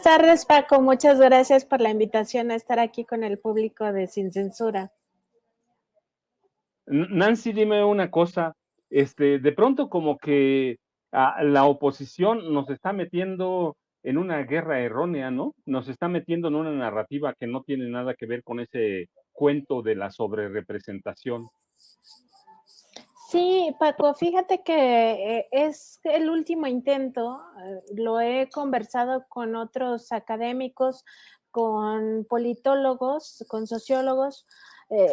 tardes, Paco. Muchas gracias por la invitación a estar aquí con el público de Sin Censura. Nancy, dime una cosa, de pronto como que la oposición nos está metiendo en una guerra errónea, ¿no? Nos está metiendo en una narrativa que no tiene nada que ver con ese cuento de la sobrerepresentación. Sí, Paco, fíjate que es el último intento, lo he conversado con otros académicos, con politólogos, con sociólogos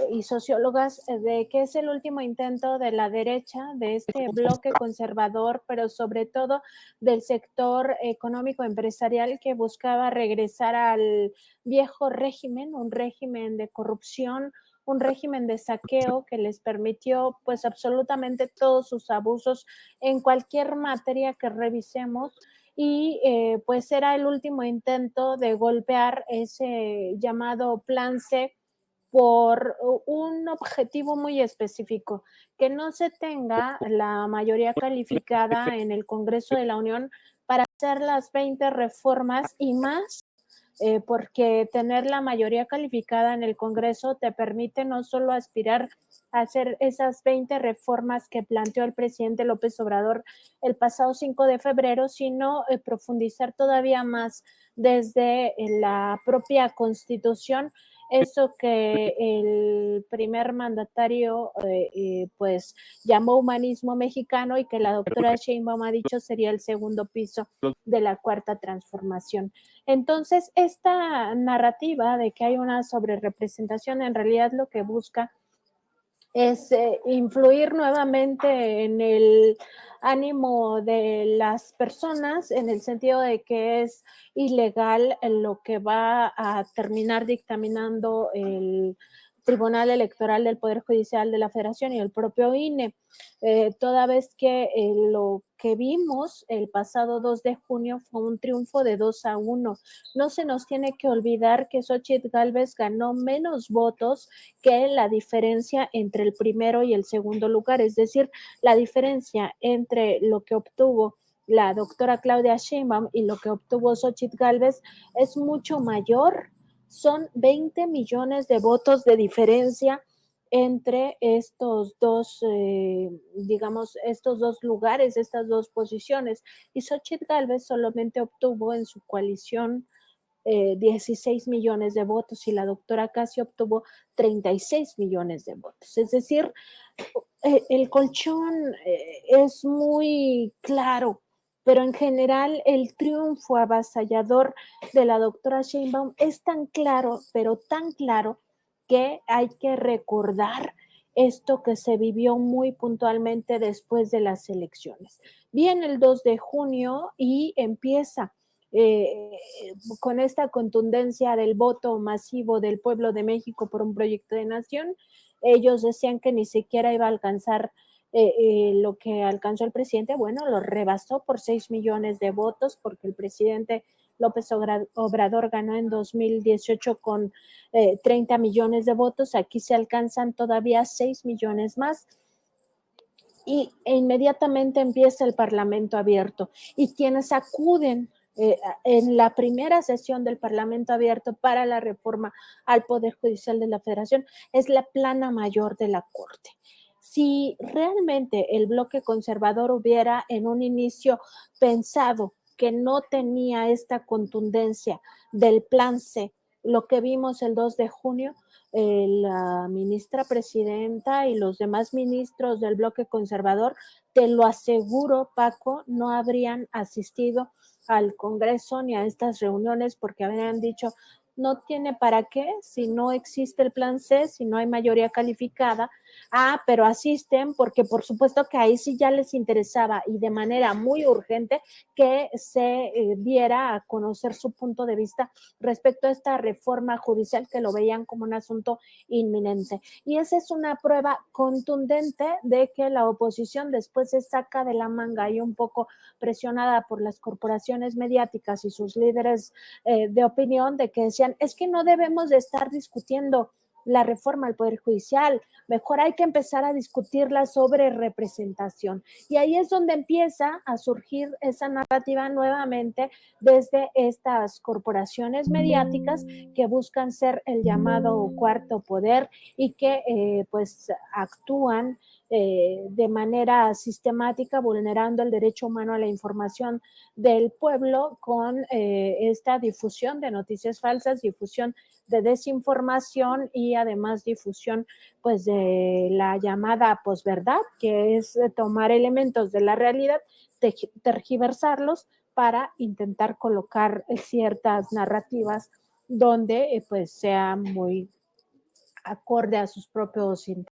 y sociólogas, de que es el último intento de la derecha, de este bloque conservador, pero sobre todo del sector económico empresarial que buscaba regresar al viejo régimen, un régimen de corrupción, un régimen de saqueo que les permitió pues absolutamente todos sus abusos en cualquier materia que revisemos y pues era el último intento de golpear ese llamado Plan C por un objetivo muy específico, que no se tenga la mayoría calificada en el Congreso de la Unión para hacer las 20 reformas y más porque tener la mayoría calificada en el Congreso te permite no solo aspirar a hacer esas 20 reformas que planteó el presidente López Obrador el pasado 5 de febrero, sino profundizar todavía más desde la propia Constitución, eso que el primer mandatario pues llamó humanismo mexicano y que la doctora Sheinbaum ha dicho sería el segundo piso de la cuarta transformación. Entonces, esta narrativa de que hay una sobrerepresentación en realidad lo que busca es influir nuevamente en el ánimo de las personas en el sentido de que es ilegal lo que va a terminar dictaminando el Tribunal Electoral del Poder Judicial de la Federación y el propio INE, toda vez que lo que vimos el pasado 2 de junio fue un triunfo de 2-1. No se nos tiene que olvidar que Xochitl Gálvez ganó menos votos que la diferencia entre el primero y el segundo lugar, es decir, la diferencia entre lo que obtuvo la doctora Claudia Sheinbaum y lo que obtuvo Xochitl Gálvez es mucho mayor. Son 20 millones de votos de diferencia entre estos dos, digamos, estos dos lugares, estas dos posiciones. Y Xochitl Gálvez solamente obtuvo en su coalición 16 millones de votos y la doctora Casio obtuvo 36 millones de votos. Es decir, el colchón es muy claro, pero en general el triunfo avasallador de la doctora Sheinbaum es tan claro, pero tan claro, que hay que recordar esto que se vivió muy puntualmente después de las elecciones. Viene el 2 de junio y empieza eh, con esta contundencia del voto masivo del pueblo de México por un proyecto de nación. Ellos decían que ni siquiera iba a alcanzar lo que alcanzó el presidente. Bueno, lo rebasó por 6 millones de votos porque el presidente López Obrador ganó en 2018 con 30 millones de votos. Aquí se alcanzan todavía 6 millones más. Y inmediatamente empieza el Parlamento abierto. Y quienes acuden en la primera sesión del Parlamento abierto para la reforma al Poder Judicial de la Federación es la plana mayor de la Corte. Si realmente el bloque conservador hubiera en un inicio pensado que no tenía esta contundencia del plan C, lo que vimos el 2 de junio, la ministra presidenta y los demás ministros del bloque conservador, te lo aseguro, Paco, no habrían asistido al Congreso ni a estas reuniones porque habrían dicho, no tiene para qué si no existe el plan C, si no hay mayoría calificada. Pero asisten porque por supuesto que ahí sí ya les interesaba y de manera muy urgente que se diera a conocer su punto de vista respecto a esta reforma judicial que lo veían como un asunto inminente. Y esa es una prueba contundente de que la oposición después se saca de la manga y un poco presionada por las corporaciones mediáticas y sus líderes de opinión de que decían, es que no debemos de estar discutiendo la reforma al Poder Judicial, mejor hay que empezar a discutirla sobre representación. Y ahí es donde empieza a surgir esa narrativa nuevamente desde estas corporaciones mediáticas que buscan ser el llamado cuarto poder y que pues actúan de manera sistemática vulnerando el derecho humano a la información del pueblo con esta difusión de noticias falsas, difusión de desinformación y además difusión pues de la llamada posverdad, que es tomar elementos de la realidad, tergiversarlos para intentar colocar ciertas narrativas donde pues sea muy acorde a sus propios intereses.